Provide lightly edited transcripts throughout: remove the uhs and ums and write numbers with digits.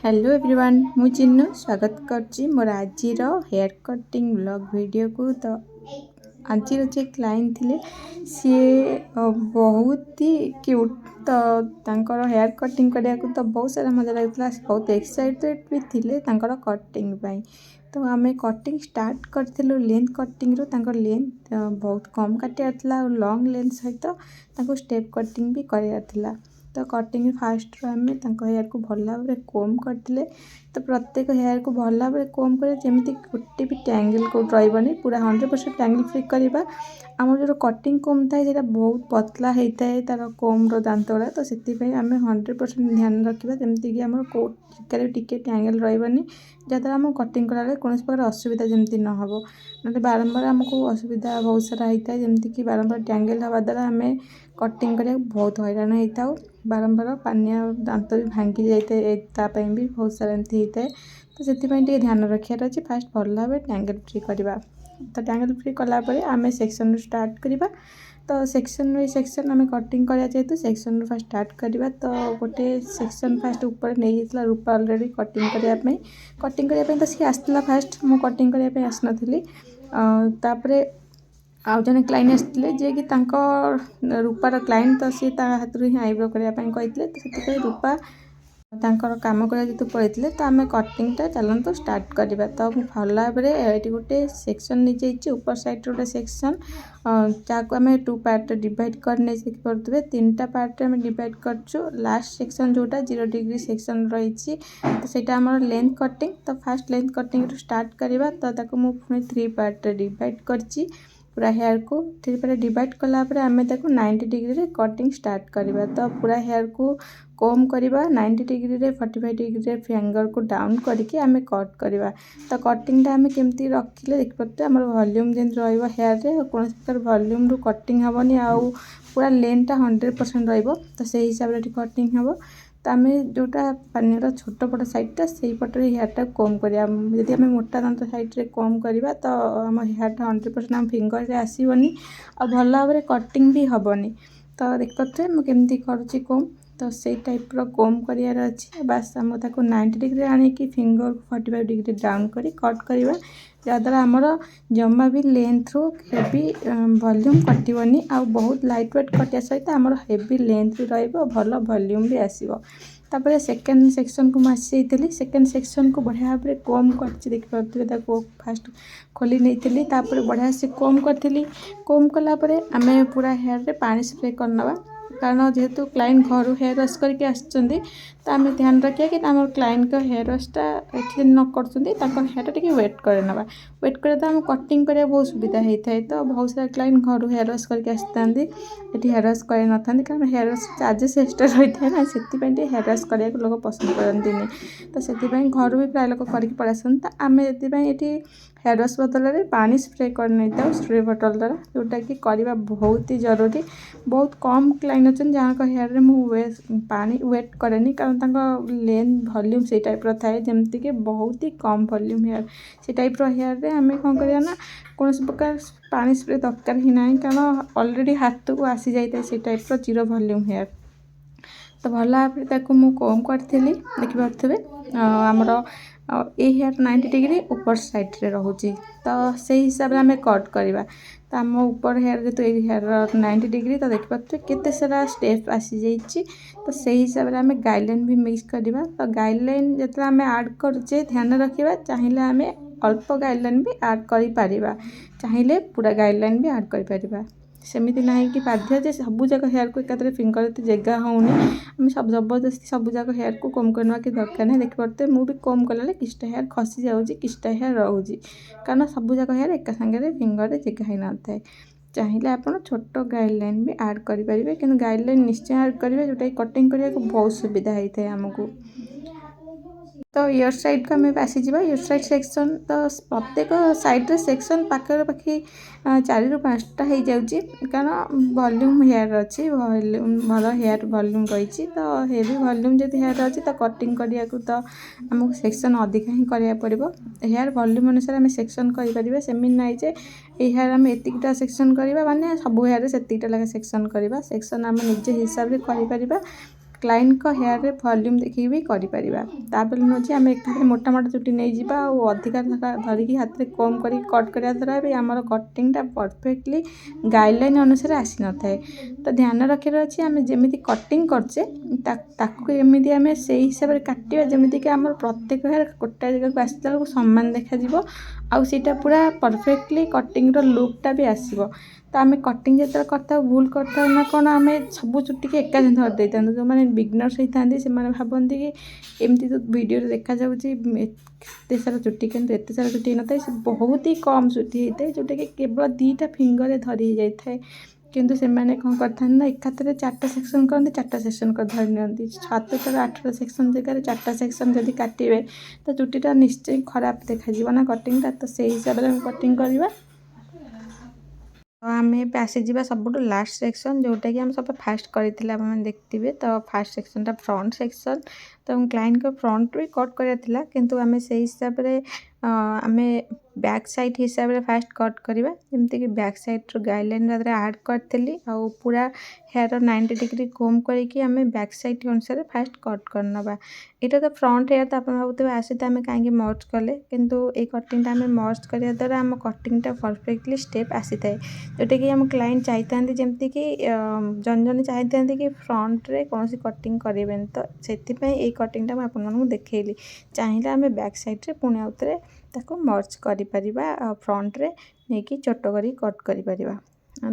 Hello everyone मु चिन्नु स्वागत करछि मोर आजिर हेयर कटिंग ब्लॉग वीडियो को। तो आज जे क्लाइंट थिले सी बहुत ही क्यूट। तो तांकर हेयर कटिंग करिया को तो बहुत सारा मजा लगता, बहुत एक्साइटेड भी थिले तांकर कटिंग पाई। तो आम कटिंग स्टार्ट करथिलु लेंथ कटिंग रो। तांकर लेंथ बहुत कम काटिया थिला और लॉन्ग लेंथ सहित तांको स्टेप कटिंग भी करिया थिला। तो कटिंग फास्ट आम हेयर को भल भाव में कोम करते। तो प्रत्येक हेयर को भल भाव में कोम कर जमी गोटे भी टैंगल को रही पूरा 100% टैंगल फ्री करवा। आम जो कटिंग कोम थाए बहुत पतला होता है तार कोम रो दांत गुड़ा। तो से आम 100% ध्यान रखा जमीक आम कौ टिके टैंगल रही जहाँद्वारा आम कटिंग करा कौन प्रकार असुविधा जमी न हो ना बारंबार आमको असुविधा बहुत सारा होता है जमीक बारंबार टैंगल हवा द्वारा आम कटिंग करा बहुत हैरान होता है। बारंबार पानिया दांत भी भांगी जाए भी बहुत सारा एमती होता है। तो से ध्यान रखार अच्छे फास्ट भल भाव टैंगल फ्री करवा। तो टैंगल फ्री कलापर आम सेक्शन स्टार्ट करवा। तो सेक्शन बाय सेक्शन आम कटिंग करा जेहेतु सेक्शन फास्ट स्टार्ट करवा। तो गोटे सेक्शन फास्ट ऊपर नहीं जाता रूपा अलरेडी कटिंग करने तो सी आसला फास्ट मु कटिंग करने आसनी। तापर आउ जने क्लाइंट आसते जे कि रूपार क्लाइंट। तो सी हाथ ही आईब्रो करने कहते। तो से रूपा तांकर काम करा जेतु पड़े तो आम कटिंगटा चलते स्टार्ट करवा। तो भल भाव ये गोटे सेक्शन नहीं जाइए ऊपर साइड गोटे सेक्शन जहाँ आम 2 पार्ट डिवाइड करने देखिपे 3टा पार्ट में डिवाइड कर। लास्ट सेक्शन जोटा 0 डिग्री सेक्शन रही तो सेटा आम लेंथ कटिंग। तो फास्ट लेंथ कटिंग स्टार्ट करवा। तो मुझे 3 पार्ट डिवाइड कर पूरा हेयर को 3 पार्ट डिवाइड कलापर आम 90 डिग्री कटिंग स्टार्ट करवा। तो पूरा हेयर को कोम करवा 90 डिग्री 45 डिग्री फिंगर को डाउन करके आम कट करवा। तो कटिंग आम केमती रखिले देखिए आम वॉल्यूम जमी हेयर रे कौन प्रकार वॉल्यूम रू कटिंग हेनी आउ पूरा लेंथटा 100% रहिबो। तो से हिसाब से कटिंग हेबो। तो आम जोटा पानिर छोट पट साइडटा से पटे हेयरटा कोम करा। जदि आम मोटा दांत साइड्रे कोम करवा तो आम हेयरटा 100% आम फिंगर से आसबनी आ भल भाव में कटिंग भी हेनी। तो देखिए मुझे करुँची कोम। तो से टाइप्र कोम करार अच्छे बास आम 90 डिग्री आणिकी फिंगर को 45 डिग्री डाउन कर कट करवा जहाँद्वारा आमर जमा भी लेंथ रू हेवी वॉल्यूम कटनी आ बहुत लाइट वेट कटिया सहित आमर हेवी लेंथ भी रल वॉल्यूम भी आसो। तापर सेकेंड सेक्शन को मुझे सेकेंड सेक्शन को बढ़िया भाव में कोम कर देखिए फास्ट खोली नहीं बढ़िया से कोम करी। कोम कलापर आम पूरा हेयर रे पानी स्प्रे करनवा कारण जेहेतु क्लाइंट घर हेयर वाश करके आसुँच। तो आम ध्यान रखा कि आम क्लाइंट का हेयर वाशटा ये न कर हेयर टी वेट कर ना वेट कर तो आम कटिंग करा बहुत सुविधा होता है। तो बहुत सारा क्लाइंट घर हेयर वाश करके आसता ये हेयर वाश कर ना कारण हेयर वाश चार्जेस एक्सट्रा रही है ना से हेयर वाश कराया लोग पसंद करते। तो से घर भी प्राय लोग करके पड़े आसते। तो आम ये हेयर वाश बदल में पानी स्प्रे कर नहीं था स्प्रे बटल द्वारा जोटा कि करवा बहुत ही जरूरी। बहुत कम क्लाइंट अच्छे जहाँ हेयर रे मुझे पानी वेट कैनि कारण लेंथ वॉल्यूम से टाइप थाए जमती कि बहुत ही कम वॉल्यूम हेयर से टाइप हेयर रे आम कौन करवा ना कौन प्रकार पानी स्प्रे दरकार ही ना कारण ऑलरेडी हाथ को आसी जाए से टाइप 0 वॉल्यूम हेयर। तो भल भाव में कोम करी देखिपे आमर ये हेयर 90 डिग्री ऊपर साइड रे रोचे। तो से हिसाब से आम कट करवा। तो आम ऊपर हेयर जो हेयर 90 डिग्री तो देखिए केते सारा स्टेप आसी जाइए। तो से हिसाब से आम गाइडलाइन भी मिक्स करवा। तो गाइडलाइन जो आम आड करे ध्यान रखा चाहिए आम अल्प गाइडलाइन भी आड कर चाहिए पूरा गाइडलाइन भी आड कर सेमती ना कि बाध्य सबू जाक हेयर को एकाथरे फिंगर जगह होनी आम सब जबरदस्ती सबू जाक हेयर को कोम करवा कि दरकार नहीं। देखिए मुझे कम कला किछटा हेयर खसी जाऊँगी किछटा हेयर रोचे कारण सबू जाक हेयर एका सांगे फिंगर जगह ही न था। चाहिए आप छोट गाइडलाइन भी आड करेंगे कि गाइडलाइन निश्चय आड करेंगे जोटा कटिंग करने को बहुत सुविधा होता है आमको। तो इयर साइड को आम आसीजा इयर साइड सेक्शन। तो प्रत्येक साइड्रे सेक्शन पाखापाखि 4 ରୁ 5टा हो जाऊँगी कारण वॉल्यूम हेयर अच्छी भल हेयर वॉल्यूम रही। तो हेवी वॉल्यूम जब हेयर अच्छी तो कटिंग करने को तो आमको सेक्शन अधिका ही कराया पड़ो हेयर वॉल्यूम अनुसार आम सेक्शन करें सेमती ना हेयर आम एतिकटा सेक्शन करवा माने सब हेयर से लगे सेक्शन करवा सेक्शन आम निजे हिसाब से कर क्लाइंट को हेयर रे वॉल्यूम देखिए भी करि परिबा ताबेल न जे हम एक मोटा मोटा चुटी नै जिबा और अधिका धरिकी हाथ रे कम करी कट करिया द्वारा भी हमर कटिंगटा परफेक्टली गाइडलाइन अनुसार आसी न थाए। तो ध्यान रखिर अछि हम जेमिति कटिंग करछे ताकू एमिति हम सेही हिसाब रे काटिबा जेमिति कि हमर प्रत्येक हेयर कोटा जगह को आसिला को समान देखा जिवो आउ सीटा पूरा परफेक्टली कटिंग रो लुकटा भी आसीबो। तो आम कटिंग जो करता भूल करता ना कौन आम सब चुटी के एका धर दे था जो मैंने बिगनर्स होता से भावती कि एमती तो वीडियो देखा एत सारा चुटी कि एत सारा चुटी न था बहुत ही कम चुटी होता है जोटा कि केवल 2टा फिंगर धरी जाए किंतु से मैंने कौन करते ना एकाथरे 4टा सेक्शन करते 4टा सेक्शन कर धरी नि 7टा 8टा सेक्शन जगह 4टा सेक्शन जब काटे तो चुटीटा निश्चय खराब देखा ना कटिंगटा तो से हिसाब से कटिंग करवा। तो आम आसीजा सब लास्ट सेक्शन जोटा कि आम सब फास्ट कर देखते तो फास्ट सेक्शन फ्रंट सेक्शन तो क्लाइंट को फ्रंट भी कट कराला किंतु आम से हिसाब से आम बैक साइड हिसाब से फास्ट कट करवा जमती कि बैक साइड गाइडलाइन आड करी आ पूरा हेयर 90 डिग्री कोम करके आम बैक साइड अनुसार फास्ट कट करनवा। यहाँ तो फ्रंट हेयर तो आप भावुवे आसी तो आम कहीं मर्ज कले किंतु ये कटिंगटा आम मर्ज करने द्वारा आम कटिंगटा परफेक्टली स्टेप आसी थाए जोटा कि आम क्लाइंट चाहिए जमती कि जन जन चाहिए कि फ्रंट रे कौन कटिंग करें तो से कटिंगटा मुझे देखली चाहिए आम बैक साइड रे पुणी आउे ताको मर्ज करि परिबा फ्रंट रे नहीं छोट करी कट करि परिबा।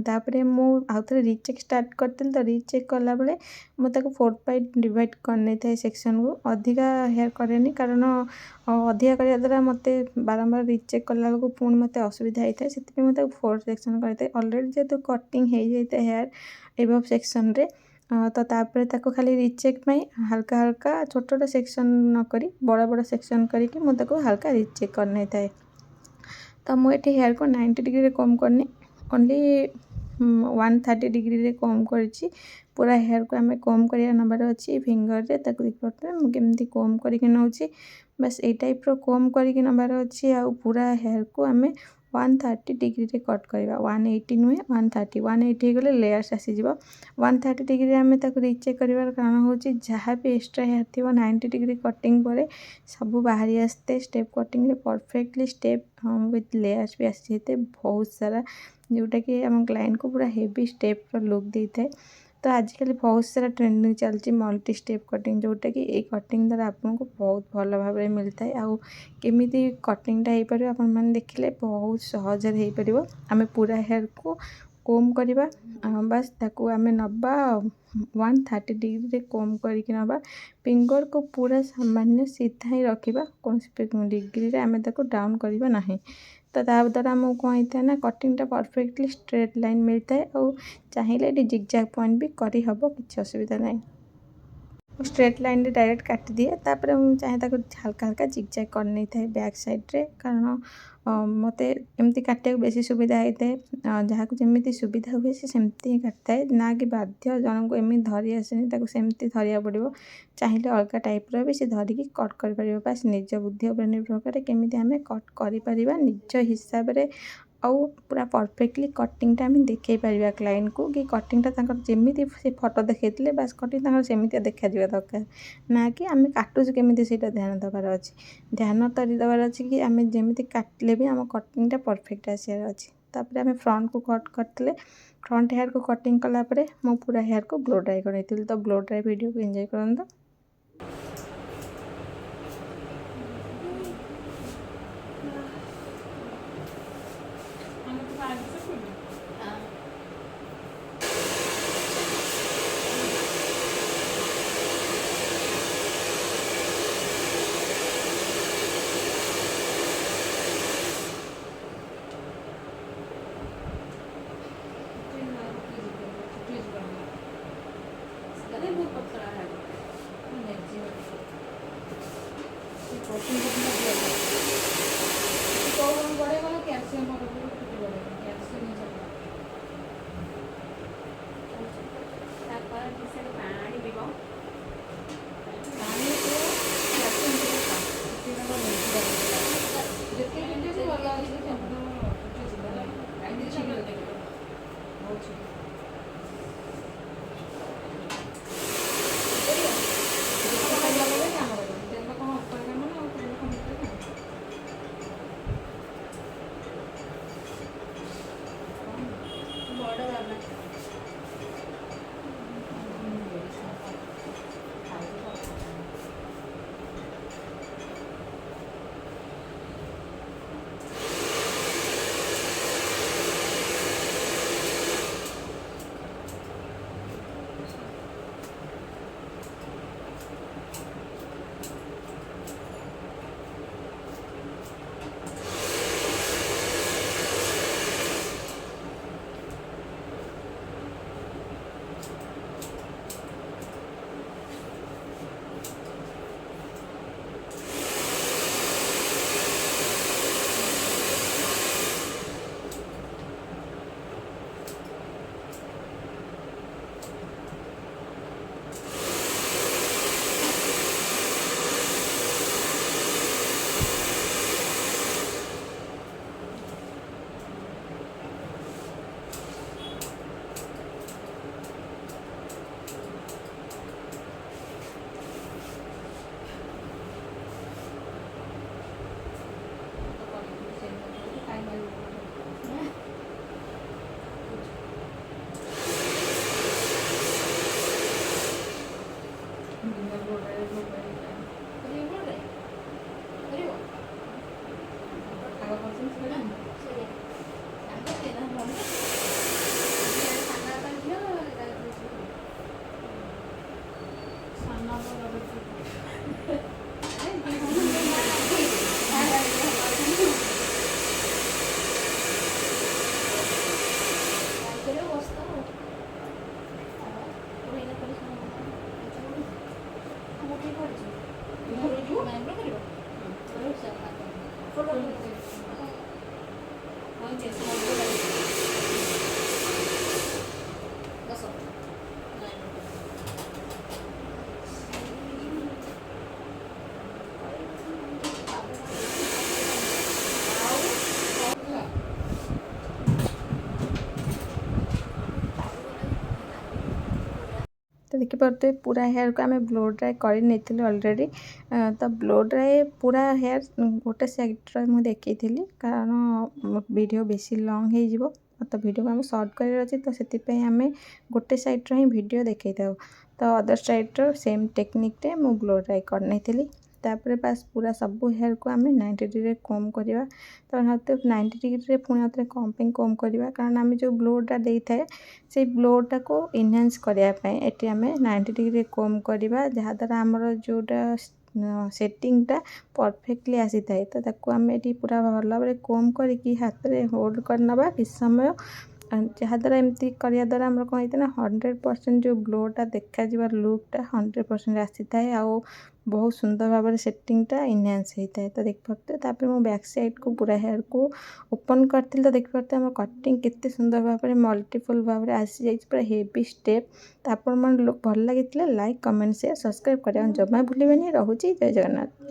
तापरे मु आउे रिचेक स्टार्ट करती तो रिचेक कला बेले मुझे 4 पार्ट डिवाइड करनी था सेक्शन को अधिका हेयर करेनि कारण अधिका करने द्वारा मत बारंबार रिचेक कला बेलू पुणी मत असुविधा होता है से मुझे 4 सेक्शन करते अलरेडी जेहतु कटिंग हो जाए हेयर एबव सेक्शन रे तो तापर ताको खाली रिचेक में हल्का हल्का छोट छोट सेक्शन न करी बड़ बड़ सेक्शन करके मुझे हल्का रिचेक करनी था। तो मुझे हेयर को 90 डिग्री कम करनी ओनली 130 डिग्री कम करी पूरा हेयर को आम कम कर नबार अच्छी फिंगर रे ताको देखते मुझे कम करके नौची बस ये टाइप रो कम करके नबार अच्छी आ पूरा हेयर को आम 130 डिग्री रे कट करवा 180 नुहे 130 180 गले लेयर्स आसीज 130 डिग्री आम रिचेक कर कारण हूँ जहाँ भी एक्सट्रा हेयर थी 90 डिग्री कटिंग पर सब बाहरी आसते स्टेप कटिंग रे परफेक्टली स्टेप विथ लेयर्स भी आसी बहुत सारा जोटा कि आम क्लाइंट को पूरा हेवी स्टेप लुक देता है। तो आजिकल बहुत सारा ट्रेंडिंग चलती मल्टी स्टेप कटिंग जोटा कि ये कटिंग द्वारा आपको बहुत भल भाव में मिलता है आउ केमिति कटिंगटा हो पार आप देखिले बहुत सहज हो पार आम पूरा हेयर को कोम करवा बस ताकू आम नवा 130 डिग्री कोम करके नवा फिंगर को पूरा सामान्य सीधा ही रखा कौन डिग्री आम डाउन करवा ना तो द्वारा आमको कौन होता है ना कटिंगटा परफेक्टली स्ट्रेट लाइन मिलता है और चाहिए जिगजैग पॉइंट भी करी हबो किसी असुविधा नहीं स्ट्रेट लाइन रे डायरेक्ट काट दिए तापर चाहे हल्का हल्का जिगजैग कर नहीं था बैक साइड रे कारण मत एमती काटिया बेसी सुविधा होता है जहाँ को जमी सुविधा हुए सेमती ही काटता है ना कि बाध्य जन को एमती धरी आसेनी सेमती धरिया पड़ो चाहिए अलग टाइप री से धरिकी कट कर बास निज बुद्धि उपर निर्भर करे केमी आम कट कर निज हिसाब से आउ पूरा परफेक्टली कटिंगटा आम देखे पार क्लाइंट को कि कटिंगटा जमी से फटो देखते बास कटिंग सेमती देखा दरकार ना कि आम काटुचे केमी से ध्यान देवार अच्छे ध्यान तो देवार अच्छे कि आम जमी काटिले भी आम कटिंगटा परफेक्ट आसार अच्छे। तापर आम फ्रंट को कट करते फ्रंट हेयर को कटिंग कलापर मो पूरा हेयर को ब्लो ड्राई कर तो ब्लो ड्राई वीडियो को एंजॉय करते। तो देखिपे पूरा हेयर को आम ब्लो ड्राए कर अलरेडी। तो ब्लो ड्राए पूरा हेयर गोटे साइड्र मुझे देखी कारण वीडियो बेसी लंग हो तो वीडियो को आम सर्ट कर अच्छे तो से आम गोटे साइड्र ही वीडियो देखी था। तो अदर साइड्र सेम टेक्निक रे मु ब्लो ड्राए कर तापर बास पूरा सब हेयर को आम 90 डिग्री कम करवा। तो 90 डिग्री पुणी आते कम कम करवा कारण आम जो ब्लोटा दे थाए से ब्लोटा को इनहांस करने ये आम 90 डिग्री कम करवा जहाँद्वारा आमर जोटा सेटिंगटा परफेक्टली आसी थाए। तो ताको आम ये पूरा भल भाव कम करके हाथ में होल्ड करनवा किस समय जहाँद्वारा एमती करने द्वारा आम कौन होता 100% जो ग्लोटा देखा लुकटा 100% आसी थाए आ बहुत सुंदर भाव सेटिंगटा इनहांस होता है। तो देख पाते मो बैक साइड को पूरा हेयर को ओपन करती तो देख पाते आम कटिंग केते सुंदर भाव मल्टीपल भाव आसी जाए पूरा हेवी स्टेप। तो आप लुक भल लगी लाइक कमेंट शेयर सब्सक्राइब करने जमा भूलें। रोचे जय जगन्नाथ।